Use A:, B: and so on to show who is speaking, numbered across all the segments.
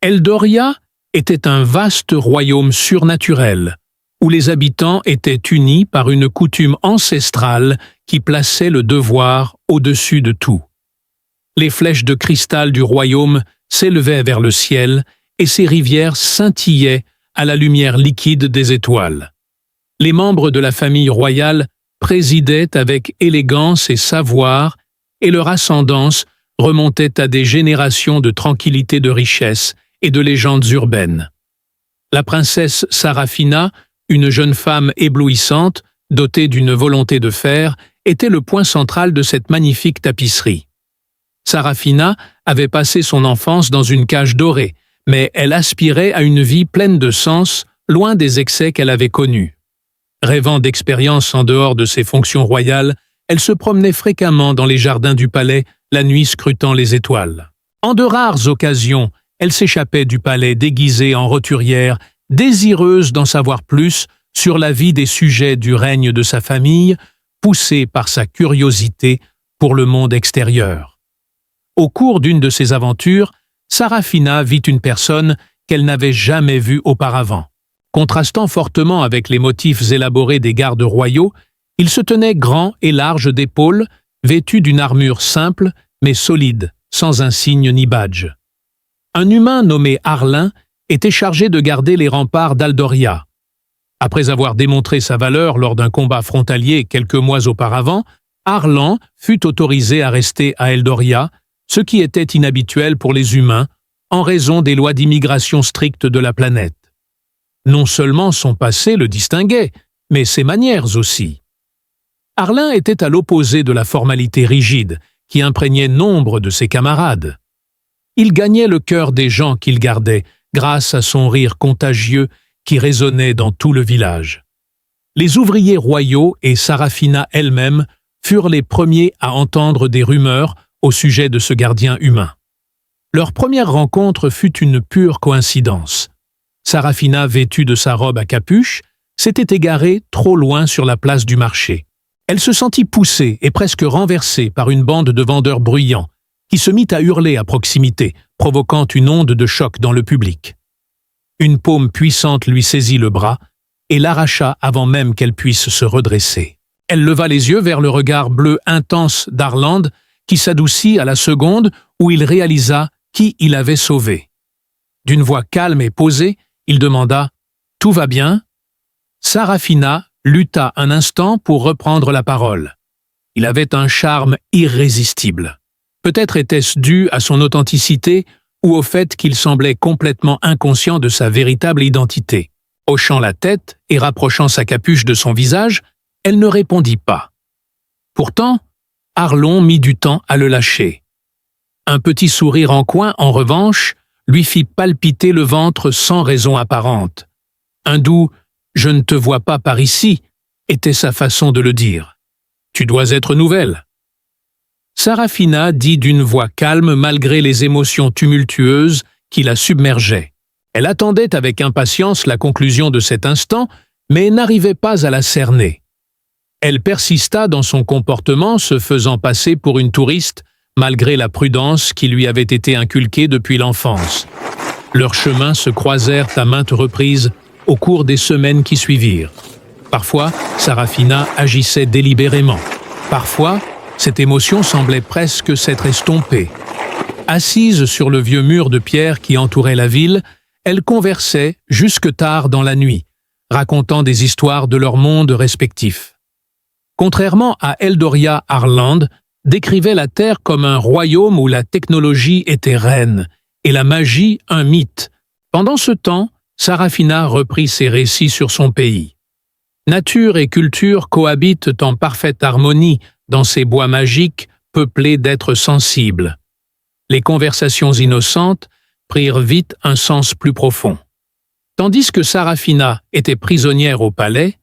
A: Eldoria était un vaste royaume surnaturel, où les habitants étaient unis par une coutume ancestrale qui plaçait le devoir au-dessus de tout. Les flèches de cristal du royaume s'élevaient vers le ciel et ses rivières scintillaient à la lumière liquide des étoiles. Les membres de la famille royale présidaient avec élégance et savoir, et leur ascendance remontait à des générations de tranquillité, de richesse et de légendes urbaines. La princesse Sarafina, une jeune femme éblouissante, dotée d'une volonté de fer, était le point central de cette magnifique tapisserie. Sarafina avait passé son enfance dans une cage dorée, mais elle aspirait à une vie pleine de sens, loin des excès qu'elle avait connus. Rêvant d'expériences en dehors de ses fonctions royales, elle se promenait fréquemment dans les jardins du palais, la nuit scrutant les étoiles. En de rares occasions, elle s'échappait du palais déguisée en roturière, désireuse d'en savoir plus sur la vie des sujets du règne de sa famille, poussée par sa curiosité pour le monde extérieur. Au cours d'une de ces aventures, Sarafina vit une personne qu'elle n'avait jamais vue auparavant. Contrastant fortement avec les motifs élaborés des gardes royaux, il se tenait grand et large d'épaules, vêtu d'une armure simple mais solide, sans insigne ni badge. Un humain nommé Arlin était chargé de garder les remparts d'Aldoria. Après avoir démontré sa valeur lors d'un combat frontalier quelques mois auparavant, Arlan fut autorisé à rester à Eldoria, ce qui était inhabituel pour les humains en raison des lois d'immigration strictes de la planète. Non seulement son passé le distinguait, mais ses manières aussi. Arlin était à l'opposé de la formalité rigide qui imprégnait nombre de ses camarades. Il gagnait le cœur des gens qu'il gardait grâce à son rire contagieux qui résonnait dans tout le village. Les ouvriers royaux et Sarafina elle-même furent les premiers à entendre des rumeurs au sujet de ce gardien humain. Leur première rencontre fut une pure coïncidence. Sarafina, vêtue de sa robe à capuche, s'était égarée trop loin sur la place du marché. Elle se sentit poussée et presque renversée par une bande de vendeurs bruyants, qui se mit à hurler à proximité, provoquant une onde de choc dans le public. Une paume puissante lui saisit le bras et l'arracha avant même qu'elle puisse se redresser. Elle leva les yeux vers le regard bleu intense d'Arland, qui s'adoucit à la seconde où il réalisa qui il avait sauvé. D'une voix calme et posée, il demanda « Tout va bien ?» Sarafina lutta un instant pour reprendre la parole. Il avait un charme irrésistible. Peut-être était-ce dû à son authenticité ou au fait qu'il semblait complètement inconscient de sa véritable identité. Hochant la tête et rapprochant sa capuche de son visage, elle ne répondit pas. Pourtant, Arlon mit du temps à le lâcher. Un petit sourire en coin, en revanche, lui fit palpiter le ventre sans raison apparente. Un doux « Je ne te vois pas par ici » était sa façon de le dire. « Tu dois être nouvelle. » Sarafina dit d'une voix calme malgré les émotions tumultueuses qui la submergeaient. Elle attendait avec impatience la conclusion de cet instant, mais n'arrivait pas à la cerner. Elle persista dans son comportement, se faisant passer pour une touriste, malgré la prudence qui lui avait été inculquée depuis l'enfance. Leurs chemins se croisèrent à maintes reprises au cours des semaines qui suivirent. Parfois, Sarafina agissait délibérément. Parfois, cette émotion semblait presque s'être estompée. Assise sur le vieux mur de pierre qui entourait la ville, elle conversait jusque tard dans la nuit, racontant des histoires de leurs mondes respectifs. Contrairement à Eldoria, Arland décrivait la Terre comme un royaume où la technologie était reine et la magie un mythe. Pendant ce temps, Sarafina reprit ses récits sur son pays. Nature et culture cohabitent en parfaite harmonie dans ces bois magiques peuplés d'êtres sensibles. Les conversations innocentes prirent vite un sens plus profond. Tandis que Sarafina était prisonnière au palais,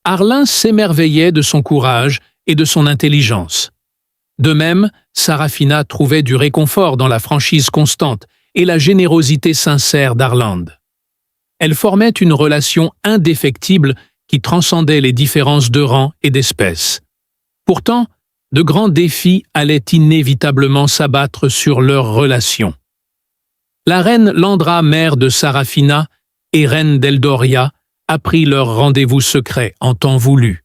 A: Arlin s'émerveillait de son courage et de son intelligence. De même, Sarafina trouvait du réconfort dans la franchise constante et la générosité sincère d'Arland. Elles formaient une relation indéfectible qui transcendait les différences de rang et d'espèce. Pourtant, de grands défis allaient inévitablement s'abattre sur leur relation. La reine Landra, mère de Sarafina, et reine d'Eldoria, apprit leur rendez-vous secret en temps voulu.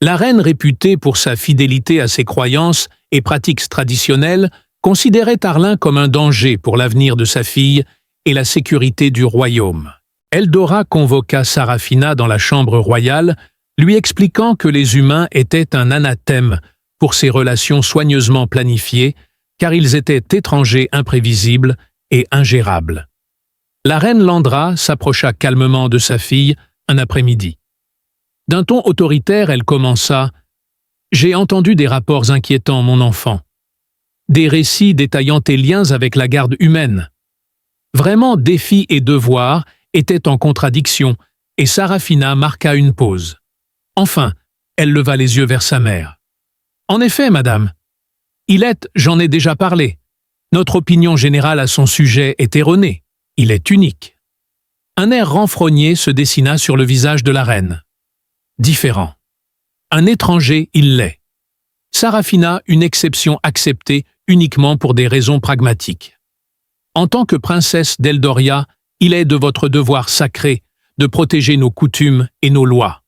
A: La reine, réputée pour sa fidélité à ses croyances et pratiques traditionnelles, considérait Arlin comme un danger pour l'avenir de sa fille et la sécurité du royaume. Eldora convoqua Sarafina dans la chambre royale, lui expliquant que les humains étaient un anathème pour ces relations soigneusement planifiées, car ils étaient étrangers imprévisibles et ingérables. La reine Landra s'approcha calmement de sa fille un après-midi. D'un ton autoritaire, elle commença « J'ai entendu des rapports inquiétants, mon enfant. Des récits détaillant tes liens avec la garde humaine. Vraiment, défi et devoir étaient en contradiction, et Sarafina marqua une pause. Enfin, elle leva les yeux vers sa mère. « En effet, madame. Il est, j'en ai déjà parlé. Notre opinion générale à son sujet est erronée. Il est unique. » Un air renfrogné se dessina sur le visage de la reine. Différent. Un étranger, il l'est. Sarafina, une exception acceptée uniquement pour des raisons pragmatiques. En tant que princesse d'Eldoria, il est de votre devoir sacré de protéger nos coutumes et nos lois.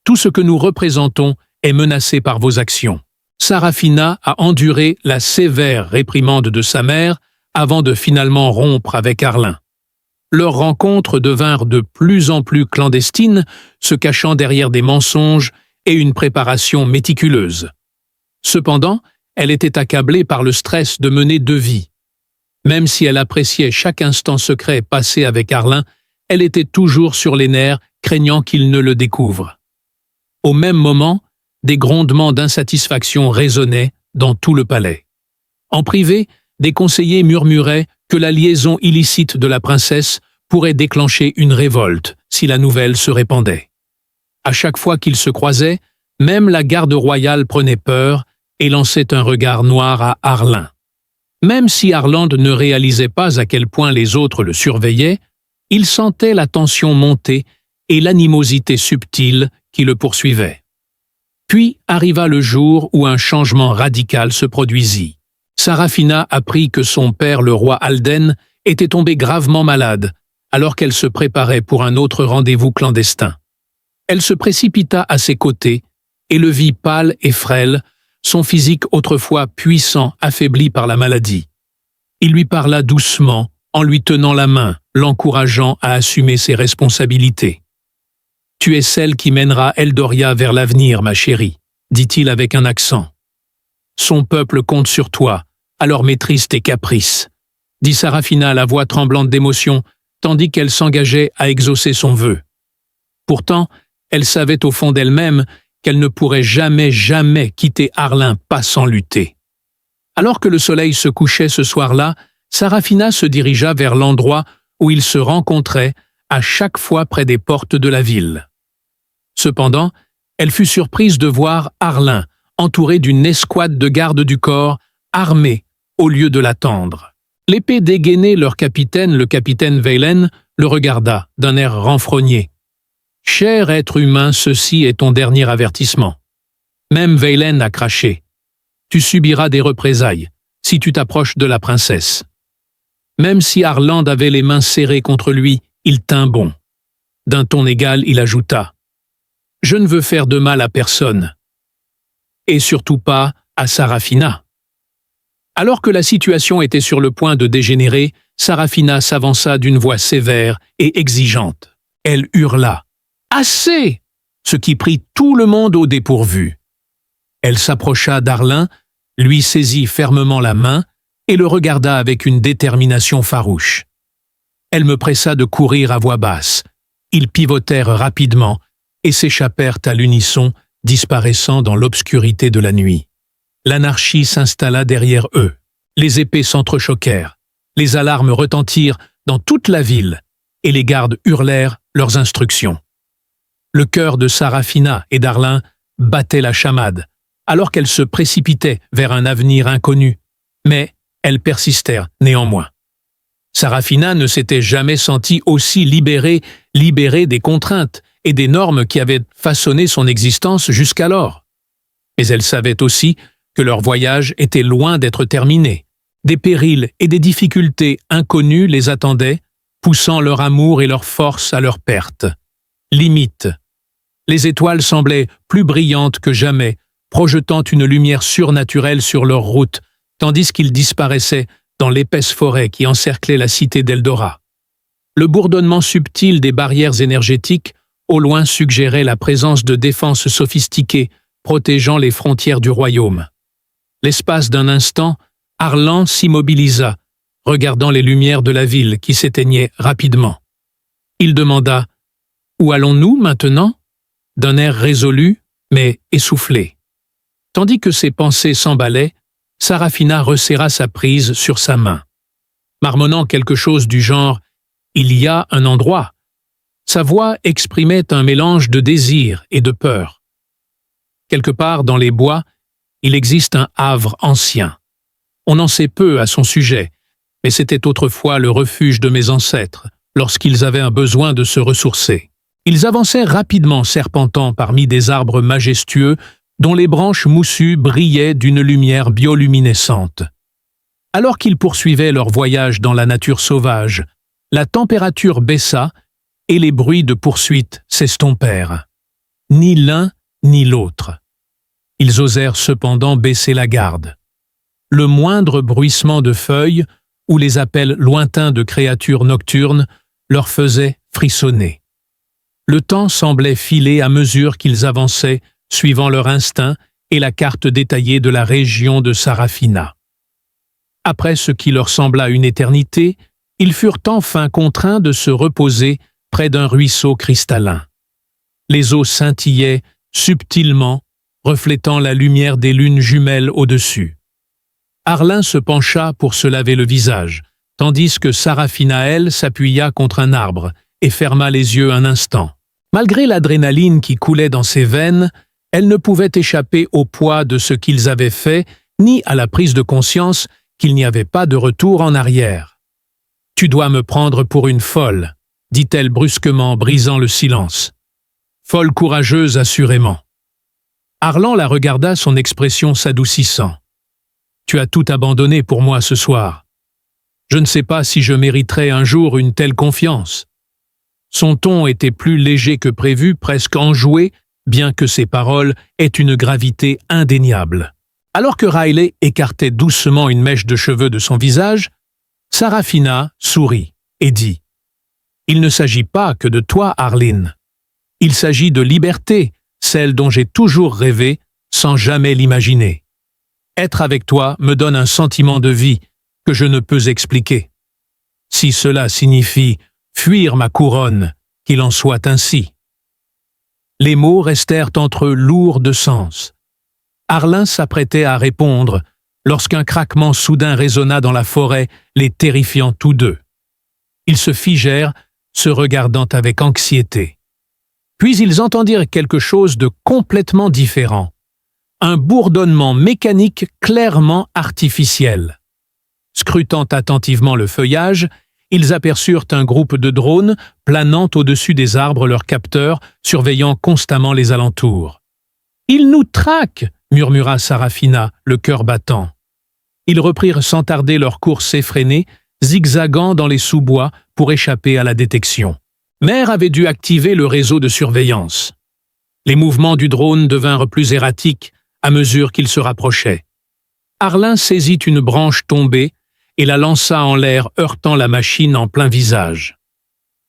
A: Tout ce que nous représentons est menacé par vos actions. Sarafina a enduré la sévère réprimande de sa mère avant de finalement rompre avec Arlin. Leurs rencontres devinrent de plus en plus clandestines, se cachant derrière des mensonges et une préparation méticuleuse. Cependant, elle était accablée par le stress de mener deux vies. Même si elle appréciait chaque instant secret passé avec Arlin, elle était toujours sur les nerfs, craignant qu'il ne le découvre. Au même moment, des grondements d'insatisfaction résonnaient dans tout le palais. En privé, des conseillers murmuraient que la liaison illicite de la princesse pourrait déclencher une révolte si la nouvelle se répandait. À chaque fois qu'ils se croisaient, même la garde royale prenait peur et lançait un regard noir à Arlin. Même si Arland ne réalisait pas à quel point les autres le surveillaient, il sentait la tension monter et l'animosité subtile qui le poursuivait. Puis arriva le jour où un changement radical se produisit. Sarafina apprit que son père, le roi Alden, était tombé gravement malade, alors qu'elle se préparait pour un autre rendez-vous clandestin. Elle se précipita à ses côtés et le vit pâle et frêle, son physique autrefois puissant affaibli par la maladie. Il lui parla doucement, en lui tenant la main, l'encourageant à assumer ses responsabilités. « Tu es celle qui mènera Eldoria vers l'avenir, ma chérie, » dit-il avec un accent. « Son peuple compte sur toi, alors maîtrise tes caprices, » dit Sarafina, la voix tremblante d'émotion, tandis qu'elle s'engageait à exaucer son vœu. Pourtant, elle savait au fond d'elle-même qu'elle ne pourrait jamais quitter Arlin pas sans lutter. Alors que le soleil se couchait ce soir-là, Sarafina se dirigea vers l'endroit où ils se rencontraient à chaque fois près des portes de la ville. Cependant, elle fut surprise de voir Arlin entouré d'une escouade de gardes du corps, armés, au lieu de l'attendre. L'épée dégainée, leur capitaine, le capitaine Veylen, le regarda d'un air renfrogné. « Cher être humain, ceci est ton dernier avertissement. » Même Veylen a craché. « Tu subiras des représailles si tu t'approches de la princesse. » Même si Arland avait les mains serrées contre lui, il tint bon. D'un ton égal, il ajouta « Je ne veux faire de mal à personne. Et surtout pas à Sarafina. » Alors que la situation était sur le point de dégénérer, Sarafina s'avança d'une voix sévère et exigeante. Elle hurla « Assez !» ce qui prit tout le monde au dépourvu. Elle s'approcha d'Arlin, lui saisit fermement la main et le regarda avec une détermination farouche. Elle me pressa de courir à voix basse. Ils pivotèrent rapidement et s'échappèrent à l'unisson, disparaissant dans l'obscurité de la nuit. L'anarchie s'installa derrière eux. Les épées s'entrechoquèrent. Les alarmes retentirent dans toute la ville et les gardes hurlèrent leurs instructions. Le cœur de Sarafina et d'Arlin battait la chamade, alors qu'elles se précipitaient vers un avenir inconnu. Mais elles persistèrent néanmoins. Sarafina ne s'était jamais sentie aussi libérée des contraintes et des normes qui avaient façonné son existence jusqu'alors. Mais elle savait aussi que leur voyage était loin d'être terminé. Des périls et des difficultés inconnues les attendaient, poussant leur amour et leur force à leur perte. Limite. Les étoiles semblaient plus brillantes que jamais, projetant une lumière surnaturelle sur leur route, tandis qu'ils disparaissaient dans l'épaisse forêt qui encerclait la cité d'Eldora. Le bourdonnement subtil des barrières énergétiques au loin suggérait la présence de défenses sophistiquées protégeant les frontières du royaume. L'espace d'un instant, Arlan s'immobilisa, regardant les lumières de la ville qui s'éteignaient rapidement. Il demanda « Où allons-nous maintenant ?» d'un air résolu, mais essoufflé. Tandis que ses pensées s'emballaient, Sarafina resserra sa prise sur sa main. Marmonnant quelque chose du genre « Il y a un endroit », sa voix exprimait un mélange de désir et de peur. Quelque part dans les bois, il existe un havre ancien. On en sait peu à son sujet, mais c'était autrefois le refuge de mes ancêtres, lorsqu'ils avaient un besoin de se ressourcer. Ils avançaient rapidement serpentant parmi des arbres majestueux dont les branches moussues brillaient d'une lumière bioluminescente. Alors qu'ils poursuivaient leur voyage dans la nature sauvage, la température baissa et les bruits de poursuite s'estompèrent. Ni l'un ni l'autre. Ils osèrent cependant baisser la garde. Le moindre bruissement de feuilles ou les appels lointains de créatures nocturnes leur faisait frissonner. Le temps semblait filer à mesure qu'ils avançaient, suivant leur instinct et la carte détaillée de la région de Sarafina. Après ce qui leur sembla une éternité, ils furent enfin contraints de se reposer près d'un ruisseau cristallin. Les eaux scintillaient subtilement, reflétant la lumière des lunes jumelles au-dessus. Arlan se pencha pour se laver le visage, tandis que Sarafina, elle, s'appuya contre un arbre et ferma les yeux un instant. Malgré l'adrénaline qui coulait dans ses veines, elle ne pouvait échapper au poids de ce qu'ils avaient fait, ni à la prise de conscience qu'il n'y avait pas de retour en arrière. « Tu dois me prendre pour une folle », dit-elle brusquement, brisant le silence. « Folle courageuse, assurément. » Arlan la regarda, son expression s'adoucissant. « Tu as tout abandonné pour moi ce soir. Je ne sais pas si je mériterai un jour une telle confiance. » Son ton était plus léger que prévu, presque enjoué, bien que ses paroles aient une gravité indéniable. Alors que Riley écartait doucement une mèche de cheveux de son visage, Sarafina sourit et dit « Il ne s'agit pas que de toi, Arline. Il s'agit de liberté, celle dont j'ai toujours rêvé, sans jamais l'imaginer. Être avec toi me donne un sentiment de vie que je ne peux expliquer. Si cela signifie fuir ma couronne, qu'il en soit ainsi. » Les mots restèrent entre eux lourds de sens. Arlan s'apprêtait à répondre lorsqu'un craquement soudain résonna dans la forêt, les terrifiant tous deux. Ils se figèrent, se regardant avec anxiété. Puis ils entendirent quelque chose de complètement différent. Un bourdonnement mécanique clairement artificiel. Scrutant attentivement le feuillage, ils aperçurent un groupe de drones planant au-dessus des arbres, leurs capteurs surveillant constamment les alentours. « Ils nous traquent !» murmura Sarafina, le cœur battant. Ils reprirent sans tarder leur course effrénée, zigzagant dans les sous-bois pour échapper à la détection. Mère avait dû activer le réseau de surveillance. Les mouvements du drone devinrent plus erratiques à mesure qu'il se rapprochait. Arlan saisit une branche tombée et la lança en l'air, heurtant la machine en plein visage.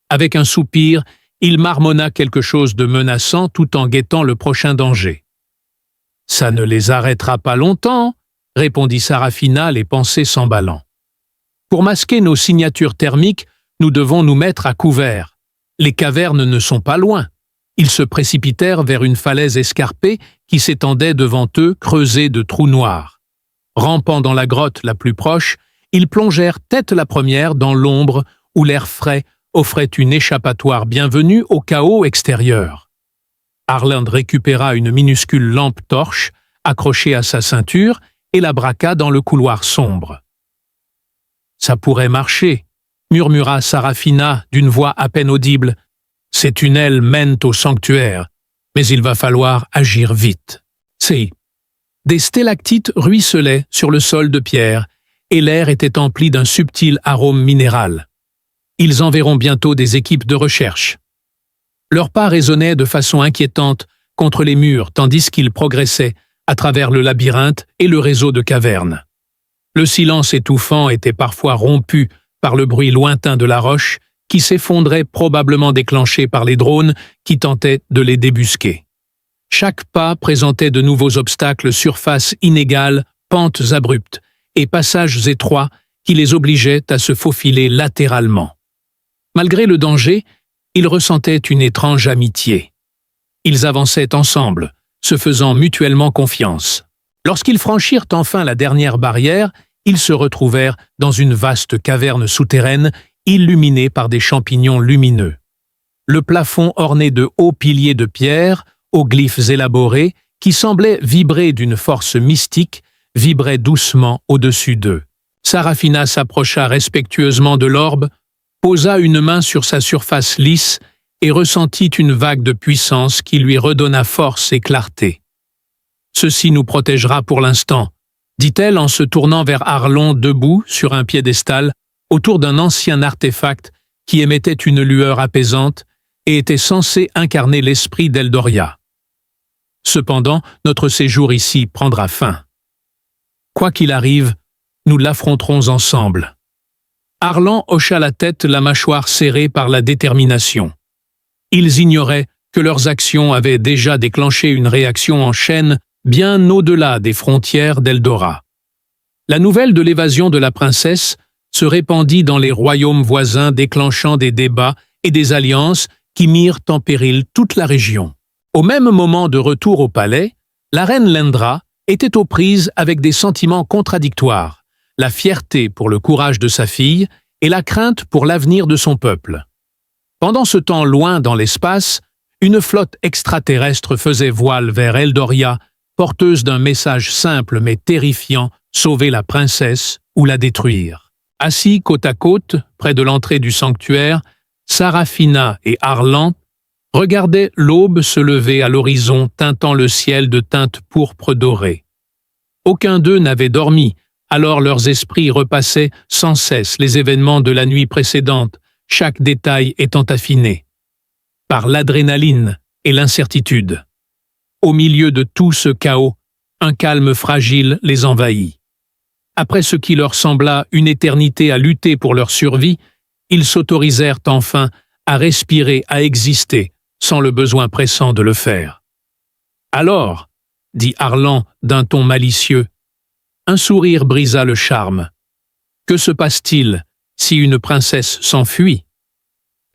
A: Avec un soupir, il marmonna quelque chose de menaçant tout en guettant le prochain danger. « Ça ne les arrêtera pas longtemps », répondit Sarafina, les pensées s'emballant. « Pour masquer nos signatures thermiques, nous devons nous mettre à couvert. Les cavernes ne sont pas loin. » Ils se précipitèrent vers une falaise escarpée qui s'étendait devant eux, creusée de trous noirs. Rampant dans la grotte la plus proche, ils plongèrent tête la première dans l'ombre où l'air frais offrait une échappatoire bienvenue au chaos extérieur. Arlan récupéra une minuscule lampe torche accrochée à sa ceinture et la braqua dans le couloir sombre. « Ça pourrait marcher », murmura Sarafina d'une voix à peine audible. « Ces tunnels mènent au sanctuaire, mais il va falloir agir vite. » Des stalactites ruisselaient sur le sol de pierre, et l'air était empli d'un subtil arôme minéral. Ils enverront bientôt des équipes de recherche. Leurs pas résonnaient de façon inquiétante contre les murs tandis qu'ils progressaient à travers le labyrinthe et le réseau de cavernes. Le silence étouffant était parfois rompu par le bruit lointain de la roche qui s'effondrait, probablement déclenché par les drones qui tentaient de les débusquer. Chaque pas présentait de nouveaux obstacles, surfaces inégales, pentes abruptes et passages étroits qui les obligeaient à se faufiler latéralement. Malgré le danger, ils ressentaient une étrange amitié. Ils avançaient ensemble, se faisant mutuellement confiance. Lorsqu'ils franchirent enfin la dernière barrière, ils se retrouvèrent dans une vaste caverne souterraine illuminée par des champignons lumineux. Le plafond orné de hauts piliers de pierre, aux glyphes élaborés, qui semblaient vibrer d'une force mystique, vibrait doucement au-dessus d'eux. Sarafina s'approcha respectueusement de l'orbe, posa une main sur sa surface lisse et ressentit une vague de puissance qui lui redonna force et clarté. « Ceci nous protégera pour l'instant », dit-elle en se tournant vers Arlon debout sur un piédestal autour d'un ancien artefact qui émettait une lueur apaisante et était censé incarner l'esprit d'Eldoria. Cependant, notre séjour ici prendra fin. Quoi qu'il arrive, nous l'affronterons ensemble. Arlan hocha la tête, la mâchoire serrée par la détermination. Ils ignoraient que leurs actions avaient déjà déclenché une réaction en chaîne bien au-delà des frontières d'Eldora. La nouvelle de l'évasion de la princesse se répandit dans les royaumes voisins, déclenchant des débats et des alliances qui mirent en péril toute la région. Au même moment de retour au palais, la reine Lendra était aux prises avec des sentiments contradictoires, la fierté pour le courage de sa fille et la crainte pour l'avenir de son peuple. Pendant ce temps loin dans l'espace, une flotte extraterrestre faisait voile vers Eldoria, porteuse d'un message simple mais terrifiant, sauver la princesse ou la détruire. Assis côte à côte, près de l'entrée du sanctuaire, Sarafina et Arlan regardaient l'aube se lever à l'horizon, teintant le ciel de teintes pourpres dorées. Aucun d'eux n'avait dormi, alors leurs esprits repassaient sans cesse les événements de la nuit précédente, chaque détail étant affiné par l'adrénaline et l'incertitude. Au milieu de tout ce chaos, un calme fragile les envahit. Après ce qui leur sembla une éternité à lutter pour leur survie, ils s'autorisèrent enfin à respirer, à exister, sans le besoin pressant de le faire. « Alors, » dit Arlan d'un ton malicieux, un sourire brisa le charme. « Que se passe-t-il si une princesse s'enfuit?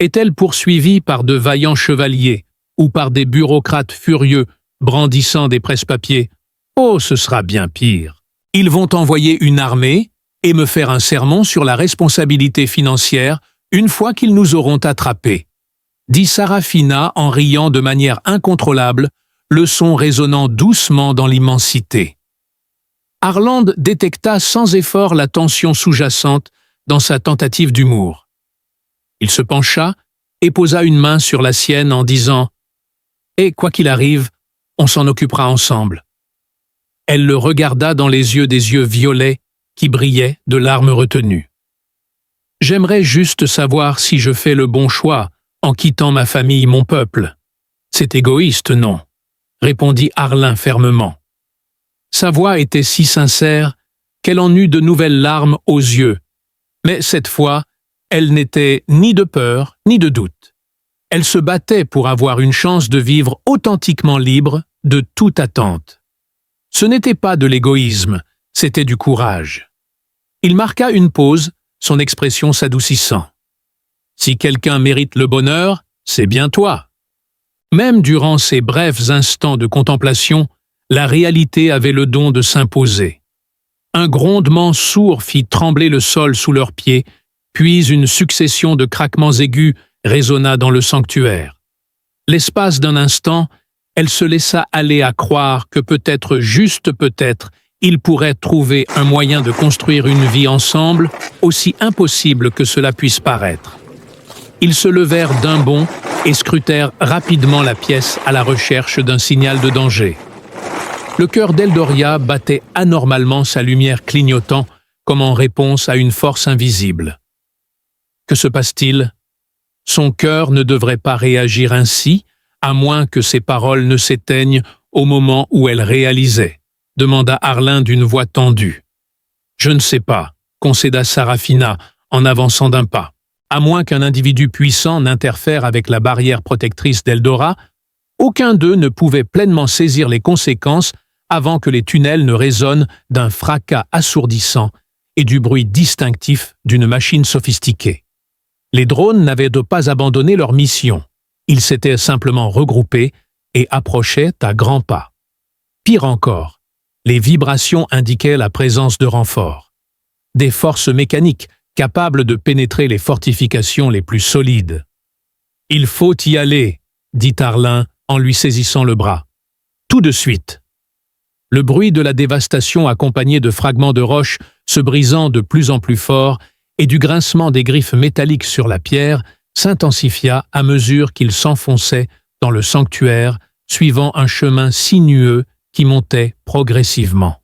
A: Est-elle poursuivie par de vaillants chevaliers ou par des bureaucrates furieux brandissant des presse-papiers? Oh, ce sera bien pire. Ils vont envoyer une armée et me faire un sermon sur la responsabilité financière une fois qu'ils nous auront attrapés, dit Sarafina en riant de manière incontrôlable, le son résonnant doucement dans l'immensité. Arland détecta sans effort la tension sous-jacente dans sa tentative d'humour. Il se pencha et posa une main sur la sienne en disant « Et quoi qu'il arrive, on s'en occupera ensemble. » Elle le regarda dans les yeux des yeux violets qui brillaient de larmes retenues. « J'aimerais juste savoir si je fais le bon choix en quittant ma famille, mon peuple. C'est égoïste, non ?» répondit Arlin fermement. Sa voix était si sincère qu'elle en eut de nouvelles larmes aux yeux, mais cette fois, elle n'était ni de peur ni de doute. Elle se battait pour avoir une chance de vivre authentiquement libre de toute attente. Ce n'était pas de l'égoïsme, c'était du courage. Il marqua une pause, son expression s'adoucissant. « Si quelqu'un mérite le bonheur, c'est bien toi. » Même durant ces brefs instants de contemplation, la réalité avait le don de s'imposer. Un grondement sourd fit trembler le sol sous leurs pieds, puis une succession de craquements aigus résonna dans le sanctuaire. L'espace d'un instant, elle se laissa aller à croire que peut-être, juste peut-être, ils pourraient trouver un moyen de construire une vie ensemble, aussi impossible que cela puisse paraître. Ils se levèrent d'un bond et scrutèrent rapidement la pièce à la recherche d'un signal de danger. Le cœur d'Eldoria battait anormalement, sa lumière clignotant comme en réponse à une force invisible. Que se passe-t-il? Son cœur ne devrait pas réagir ainsi, à moins que ses paroles ne s'éteignent au moment où elles réalisaient, demanda Arlen d'une voix tendue. Je ne sais pas, concéda Sarafina en avançant d'un pas. À moins qu'un individu puissant n'interfère avec la barrière protectrice d'Eldora, aucun d'eux ne pouvait pleinement saisir les conséquences avant que les tunnels ne résonnent d'un fracas assourdissant et du bruit distinctif d'une machine sophistiquée. Les drones n'avaient pas abandonné leur mission. Ils s'étaient simplement regroupés et approchaient à grands pas. Pire encore, les vibrations indiquaient la présence de renforts. Des forces mécaniques capables de pénétrer les fortifications les plus solides. « Il faut y aller », dit Arlen en lui saisissant le bras. « Tout de suite !» Le bruit de la dévastation accompagné de fragments de roches se brisant de plus en plus fort et du grincement des griffes métalliques sur la pierre s'intensifia à mesure qu'il s'enfonçait dans le sanctuaire, suivant un chemin sinueux qui montait progressivement.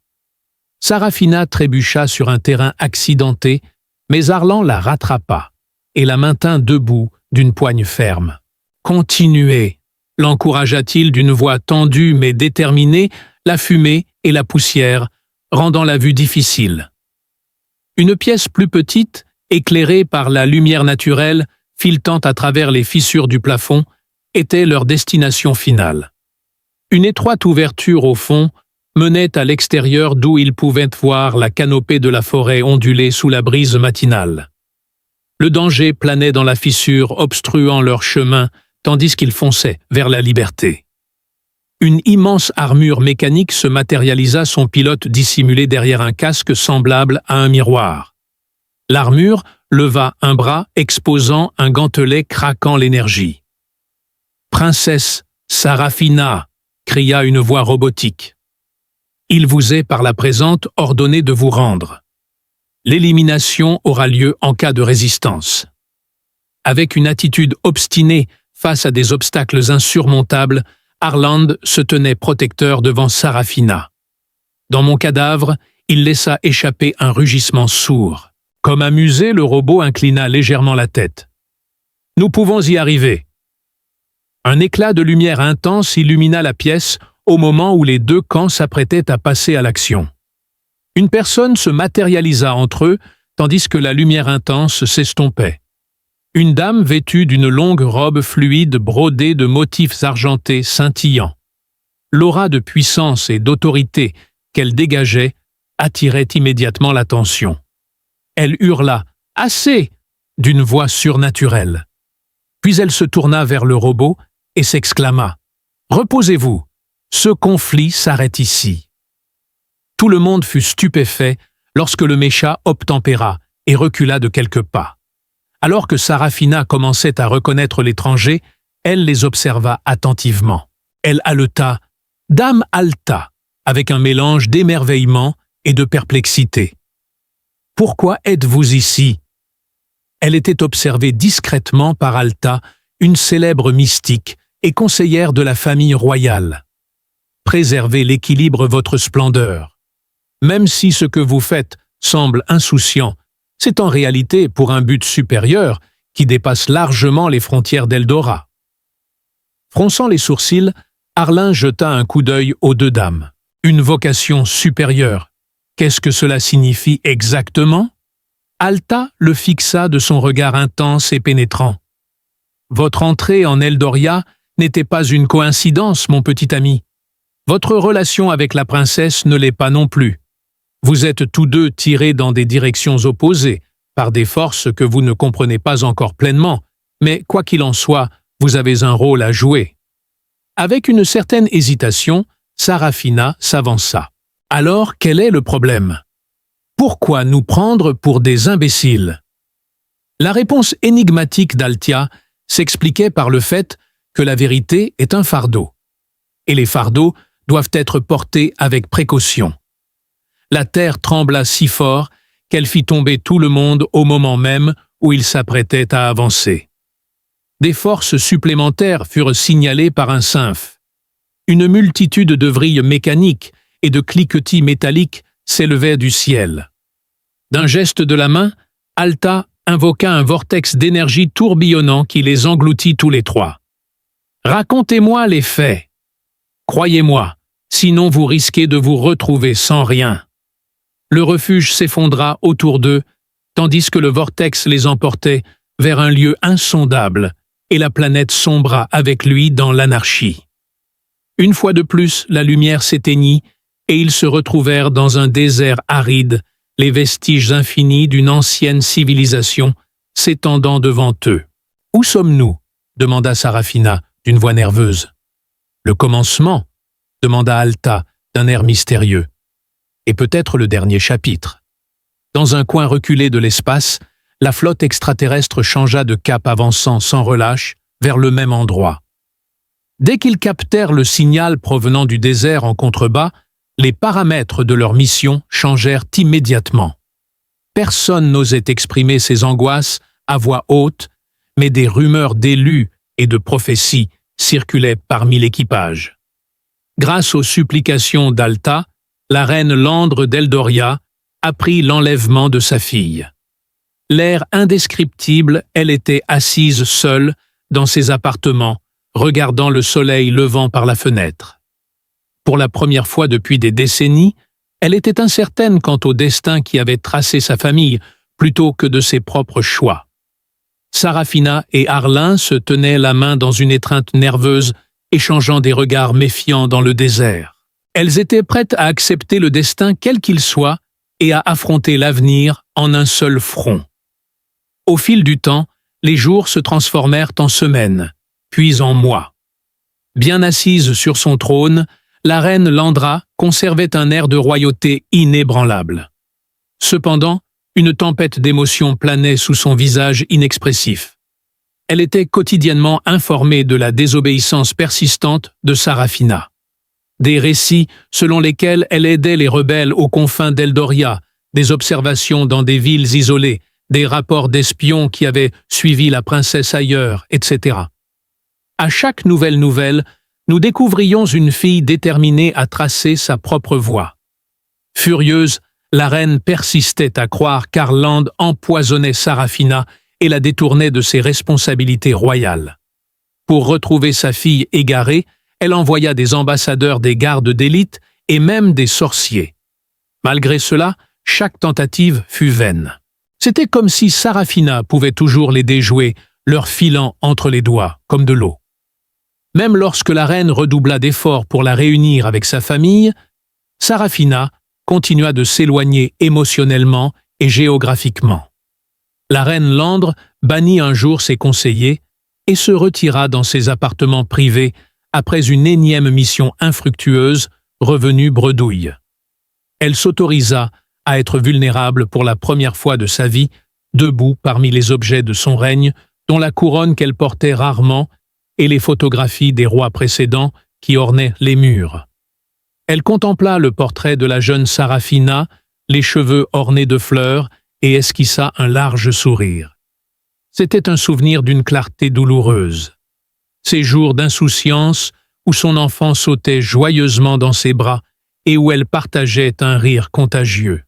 A: Sarafina trébucha sur un terrain accidenté, mais Arlen la rattrapa et la maintint debout d'une poigne ferme. « Continuez !» l'encouragea-t-il d'une voix tendue mais déterminée, la fumée et la poussière, rendant la vue difficile. Une pièce plus petite, éclairée par la lumière naturelle, filtrant à travers les fissures du plafond, était leur destination finale. Une étroite ouverture au fond menait à l'extérieur d'où ils pouvaient voir la canopée de la forêt onduler sous la brise matinale. Le danger planait dans la fissure, obstruant leur chemin, tandis qu'ils fonçaient vers la liberté. Une immense armure mécanique se matérialisa, son pilote dissimulé derrière un casque semblable à un miroir. L'armure leva un bras exposant un gantelet craquant l'énergie. « Princesse Sarafina !» cria une voix robotique. « Il vous est par la présente ordonné de vous rendre. L'élimination aura lieu en cas de résistance. » Avec une attitude obstinée face à des obstacles insurmontables, Arlen se tenait protecteur devant Sarafina. Dans mon cadavre, il laissa échapper un rugissement sourd. Comme amusé, le robot inclina légèrement la tête. « Nous pouvons y arriver. » Un éclat de lumière intense illumina la pièce au moment où les deux camps s'apprêtaient à passer à l'action. Une personne se matérialisa entre eux, tandis que la lumière intense s'estompait. Une dame vêtue d'une longue robe fluide brodée de motifs argentés scintillants. L'aura de puissance et d'autorité qu'elle dégageait attirait immédiatement l'attention. Elle hurla « Assez !» d'une voix surnaturelle. Puis elle se tourna vers le robot et s'exclama « Reposez-vous, ce conflit s'arrête ici. » Tout le monde fut stupéfait lorsque le mécha obtempéra et recula de quelques pas. Alors que Sarafina commençait à reconnaître l'étranger, elle les observa attentivement. Elle haleta « Dame Alta » avec un mélange d'émerveillement et de perplexité. « Pourquoi êtes-vous ici ?» Elle était observée discrètement par Alta, une célèbre mystique et conseillère de la famille royale. « Préservez l'équilibre, votre splendeur. Même si ce que vous faites semble insouciant, c'est en réalité pour un but supérieur qui dépasse largement les frontières d'Eldora. » Fronçant les sourcils, Arlen jeta un coup d'œil aux deux dames. Une vocation supérieure. Qu'est-ce que cela signifie exactement? Alta le fixa de son regard intense et pénétrant. « Votre entrée en Eldoria n'était pas une coïncidence, mon petit ami. Votre relation avec la princesse ne l'est pas non plus. Vous êtes tous deux tirés dans des directions opposées, par des forces que vous ne comprenez pas encore pleinement, mais quoi qu'il en soit, vous avez un rôle à jouer. » Avec une certaine hésitation, Sarafina s'avança. « Alors, quel est le problème? Pourquoi nous prendre pour des imbéciles ?» La réponse énigmatique d'Altia s'expliquait par le fait que la vérité est un fardeau, et les fardeaux doivent être portés avec précaution. La terre trembla si fort qu'elle fit tomber tout le monde au moment même où il s'apprêtait à avancer. Des forces supplémentaires furent signalées par un symphe. Une multitude de vrilles mécaniques et de cliquetis métalliques s'élevaient du ciel. D'un geste de la main, Alta invoqua un vortex d'énergie tourbillonnant qui les engloutit tous les trois. « Racontez-moi les faits. Croyez-moi, sinon vous risquez de vous retrouver sans rien. » Le refuge s'effondra autour d'eux, tandis que le vortex les emportait vers un lieu insondable, et la planète sombra avec lui dans l'anarchie. Une fois de plus, la lumière s'éteignit, et ils se retrouvèrent dans un désert aride, les vestiges infinis d'une ancienne civilisation s'étendant devant eux. « Où sommes-nous » demanda Sarafina d'une voix nerveuse. « Le commencement » demanda Alta d'un air mystérieux. « Et peut-être le dernier chapitre. » Dans un coin reculé de l'espace, la flotte extraterrestre changea de cap avançant sans relâche vers le même endroit. Dès qu'ils captèrent le signal provenant du désert en contrebas, les paramètres de leur mission changèrent immédiatement. Personne n'osait exprimer ses angoisses à voix haute, mais des rumeurs d'élus et de prophéties circulaient parmi l'équipage. Grâce aux supplications d'Alta, la reine Landre d'Eldoria apprit l'enlèvement de sa fille. L'air indescriptible, elle était assise seule dans ses appartements, regardant le soleil levant par la fenêtre. Pour la première fois depuis des décennies, elle était incertaine quant au destin qui avait tracé sa famille plutôt que de ses propres choix. Sarafina et Arlin se tenaient la main dans une étreinte nerveuse, échangeant des regards méfiants dans le désert. Elles étaient prêtes à accepter le destin quel qu'il soit et à affronter l'avenir en un seul front. Au fil du temps, les jours se transformèrent en semaines, puis en mois. Bien assise sur son trône, la reine Landra conservait un air de royauté inébranlable. Cependant, une tempête d'émotions planait sous son visage inexpressif. Elle était quotidiennement informée de la désobéissance persistante de Sarafina. Des récits selon lesquels elle aidait les rebelles aux confins d'Eldoria, des observations dans des villes isolées, des rapports d'espions qui avaient suivi la princesse ailleurs, etc. À chaque nouvelle, nous découvrions une fille déterminée à tracer sa propre voie. Furieuse, la reine persistait à croire qu'Arland empoisonnait Sarafina et la détournait de ses responsabilités royales. Pour retrouver sa fille égarée, elle envoya des ambassadeurs des gardes d'élite et même des sorciers. Malgré cela, chaque tentative fut vaine. C'était comme si Sarafina pouvait toujours les déjouer, leur filant entre les doigts, comme de l'eau. Même lorsque la reine redoubla d'efforts pour la réunir avec sa famille, Sarafina continua de s'éloigner émotionnellement et géographiquement. La reine Landre bannit un jour ses conseillers et se retira dans ses appartements privés après une énième mission infructueuse revenue bredouille. Elle s'autorisa à être vulnérable pour la première fois de sa vie, debout parmi les objets de son règne, dont la couronne qu'elle portait rarement et les photographies des rois précédents qui ornaient les murs. Elle contempla le portrait de la jeune Sarafina, les cheveux ornés de fleurs, et esquissa un large sourire. C'était un souvenir d'une clarté douloureuse. Ces jours d'insouciance où son enfant sautait joyeusement dans ses bras et où elle partageait un rire contagieux.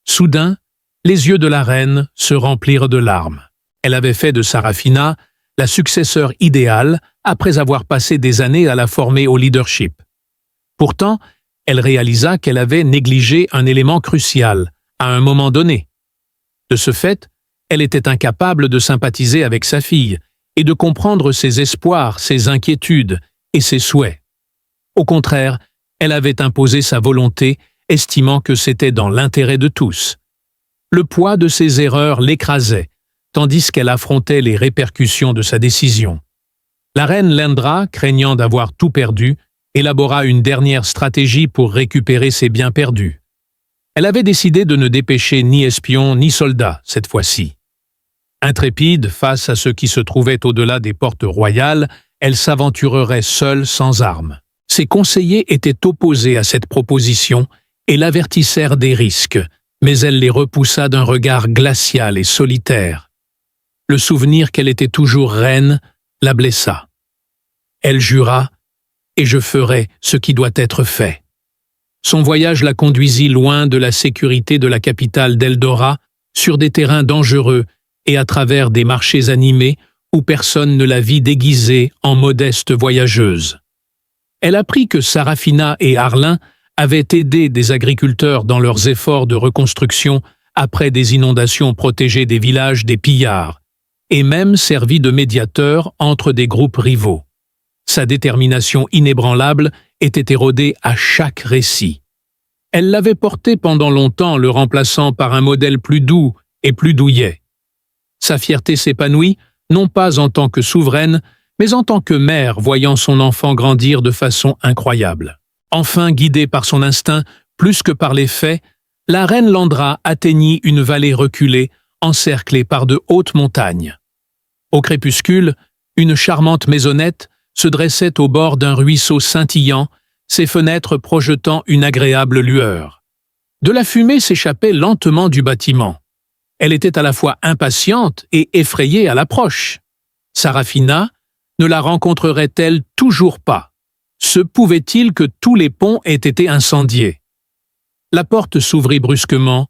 A: Soudain, les yeux de la reine se remplirent de larmes. Elle avait fait de Sarafina la successeur idéale après avoir passé des années à la former au leadership. Pourtant, elle réalisa qu'elle avait négligé un élément crucial, à un moment donné. De ce fait, elle était incapable de sympathiser avec sa fille et de comprendre ses espoirs, ses inquiétudes et ses souhaits. Au contraire, elle avait imposé sa volonté, estimant que c'était dans l'intérêt de tous. Le poids de ses erreurs l'écrasait, tandis qu'elle affrontait les répercussions de sa décision. La reine Landra, craignant d'avoir tout perdu, élabora une dernière stratégie pour récupérer ses biens perdus. Elle avait décidé de ne dépêcher ni espions ni soldats cette fois-ci. Intrépide face à ce qui se trouvait au-delà des portes royales, elle s'aventurerait seule sans armes. Ses conseillers étaient opposés à cette proposition et l'avertissèrent des risques, mais elle les repoussa d'un regard glacial et solitaire. Le souvenir qu'elle était toujours reine la blessa. Elle jura « Et je ferai ce qui doit être fait ». Son voyage la conduisit loin de la sécurité de la capitale d'Eldora, sur des terrains dangereux et à travers des marchés animés où personne ne la vit déguisée en modeste voyageuse. Elle apprit que Sarafina et Arlin avaient aidé des agriculteurs dans leurs efforts de reconstruction après des inondations protégées des villages des pillards, et même servi de médiateur entre des groupes rivaux. Sa détermination inébranlable était érodée à chaque récit. Elle l'avait porté pendant longtemps, le remplaçant par un modèle plus doux et plus douillet. Sa fierté s'épanouit, non pas en tant que souveraine, mais en tant que mère voyant son enfant grandir de façon incroyable. Enfin, guidée par son instinct, plus que par les faits, la reine Landra atteignit une vallée reculée, encerclée par de hautes montagnes. Au crépuscule, une charmante maisonnette se dressait au bord d'un ruisseau scintillant, ses fenêtres projetant une agréable lueur. De la fumée s'échappait lentement du bâtiment. Elle était à la fois impatiente et effrayée à l'approche. Sarafina ne la rencontrerait-elle toujours pas? Se pouvait-il que tous les ponts aient été incendiés? La porte s'ouvrit brusquement,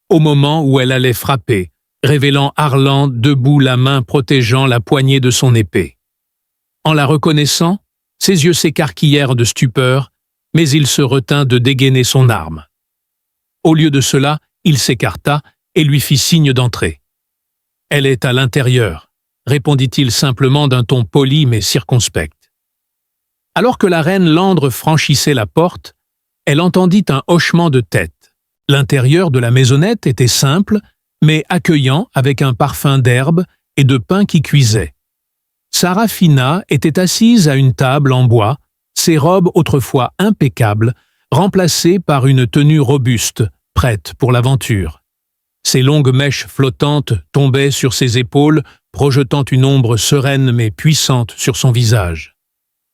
A: au moment où elle allait frapper, révélant Arlan debout, la main protégeant la poignée de son épée. En la reconnaissant, ses yeux s'écarquillèrent de stupeur, mais il se retint de dégainer son arme. Au lieu de cela, il s'écarta et lui fit signe d'entrer. « Elle est à l'intérieur », répondit-il simplement d'un ton poli mais circonspect. Alors que la reine Landre franchissait la porte, elle entendit un hochement de tête. L'intérieur de la maisonnette était simple, mais accueillant, avec un parfum d'herbe et de pain qui cuisait. Sarafina était assise à une table en bois, ses robes autrefois impeccables, remplacées par une tenue robuste, prête pour l'aventure. Ses longues mèches flottantes tombaient sur ses épaules, projetant une ombre sereine mais puissante sur son visage.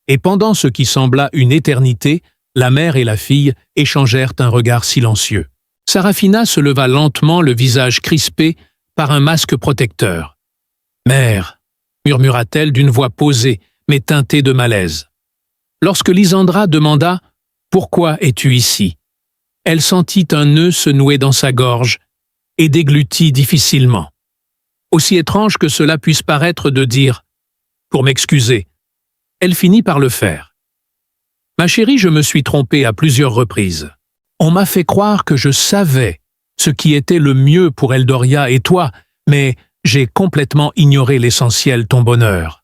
A: Et pendant ce qui sembla une éternité, la mère et la fille échangèrent un regard silencieux. Sarafina se leva lentement, le visage crispé par un masque protecteur. « Mère !» murmura-t-elle d'une voix posée, mais teintée de malaise. Lorsque Lysandra demanda « Pourquoi es-tu ici ?» elle sentit un nœud se nouer dans sa gorge et déglutit difficilement. Aussi étrange que cela puisse paraître de dire « Pour m'excuser », elle finit par le faire. « Ma chérie, je me suis trompée à plusieurs reprises. On m'a fait croire que je savais ce qui était le mieux pour Eldoria et toi, mais j'ai complètement ignoré l'essentiel, ton bonheur, »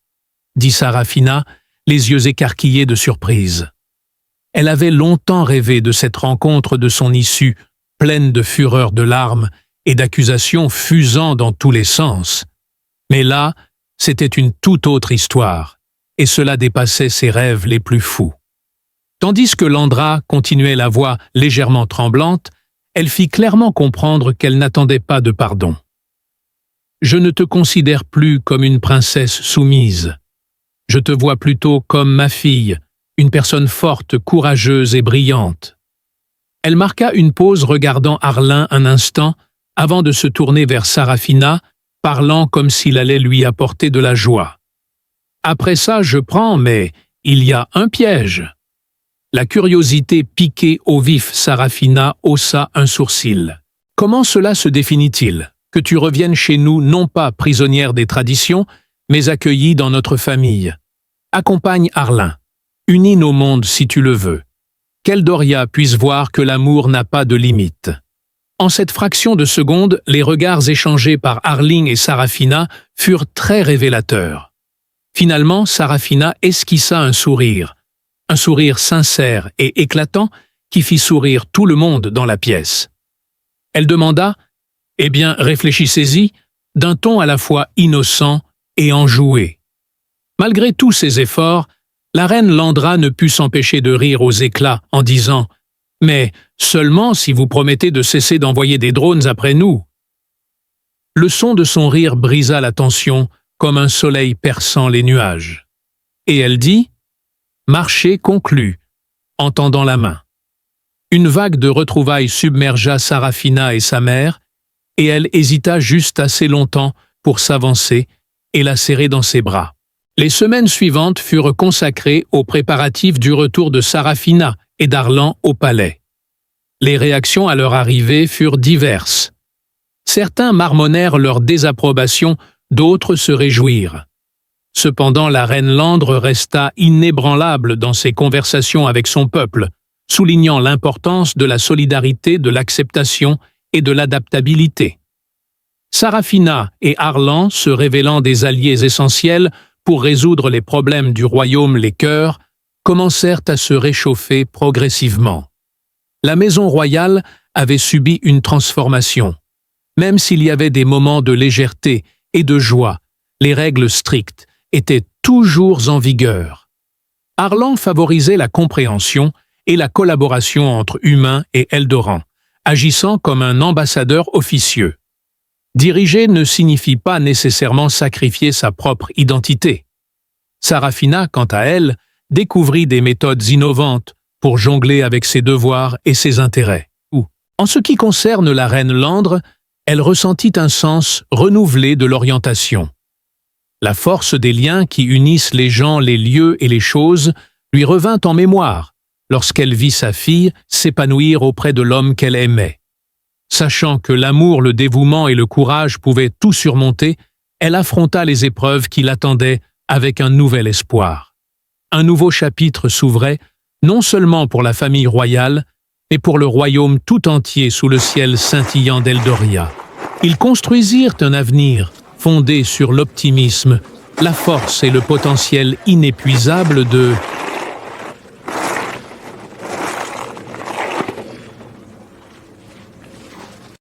A: dit Sarafina, les yeux écarquillés de surprise. Elle avait longtemps rêvé de cette rencontre de son issue, pleine de fureur, de larmes et d'accusations fusant dans tous les sens. Mais là, c'était une toute autre histoire, et cela dépassait ses rêves les plus fous. Tandis que Landra continuait la voix légèrement tremblante, elle fit clairement comprendre qu'elle n'attendait pas de pardon. « Je ne te considère plus comme une princesse soumise. Je te vois plutôt comme ma fille, une personne forte, courageuse et brillante. » Elle marqua une pause regardant Arlin un instant avant de se tourner vers Sarafina, parlant comme s'il allait lui apporter de la joie. « Après ça, je prends, mais il y a un piège. » La curiosité piquée au vif, Sarafina haussa un sourcil. « Comment cela se définit-il ? Que tu reviennes chez nous non pas prisonnière des traditions, mais accueillie dans notre famille. Accompagne Arlin. Unis nos mondes si tu le veux. Qu'Eldoria puisse voir que l'amour n'a pas de limite. » En cette fraction de seconde, les regards échangés par Arling et Sarafina furent très révélateurs. Finalement, Sarafina esquissa un sourire sincère et éclatant qui fit sourire tout le monde dans la pièce. Elle demanda « Eh bien, réfléchissez-y » d'un ton à la fois innocent et enjoué. Malgré tous ses efforts, la reine Landra ne put s'empêcher de rire aux éclats en disant « Mais seulement si vous promettez de cesser d'envoyer des drones après nous. » Le son de son rire brisa la tension comme un soleil perçant les nuages. Et elle dit « Marché conclu », en tendant la main. Une vague de retrouvailles submergea Sarafina et sa mère, et elle hésita juste assez longtemps pour s'avancer et la serrer dans ses bras. Les semaines suivantes furent consacrées aux préparatifs du retour de Sarafina et d'Arlan au palais. Les réactions à leur arrivée furent diverses. Certains marmonnèrent leur désapprobation, d'autres se réjouirent. Cependant, la reine Landre resta inébranlable dans ses conversations avec son peuple, soulignant l'importance de la solidarité, de l'acceptation et de l'adaptabilité. Sarafina et Arlan, se révélant des alliés essentiels pour résoudre les problèmes du royaume, les cœurs commencèrent à se réchauffer progressivement. La maison royale avait subi une transformation. Même s'il y avait des moments de légèreté et de joie, les règles strictes étaient toujours en vigueur. Arlan favorisait la compréhension et la collaboration entre humains et Eldoran, agissant comme un ambassadeur officieux. Diriger ne signifie pas nécessairement sacrifier sa propre identité. Sarafina, quant à elle, découvrit des méthodes innovantes pour jongler avec ses devoirs et ses intérêts. En ce qui concerne la reine Landre, elle ressentit un sens renouvelé de l'orientation. La force des liens qui unissent les gens, les lieux et les choses lui revint en mémoire lorsqu'elle vit sa fille s'épanouir auprès de l'homme qu'elle aimait. Sachant que l'amour, le dévouement et le courage pouvaient tout surmonter, elle affronta les épreuves qui l'attendaient avec un nouvel espoir. Un nouveau chapitre s'ouvrait, non seulement pour la famille royale, mais pour le royaume tout entier sous le ciel scintillant d'Eldoria. Ils construisirent un avenir fondé sur l'optimisme, la force et le potentiel inépuisable de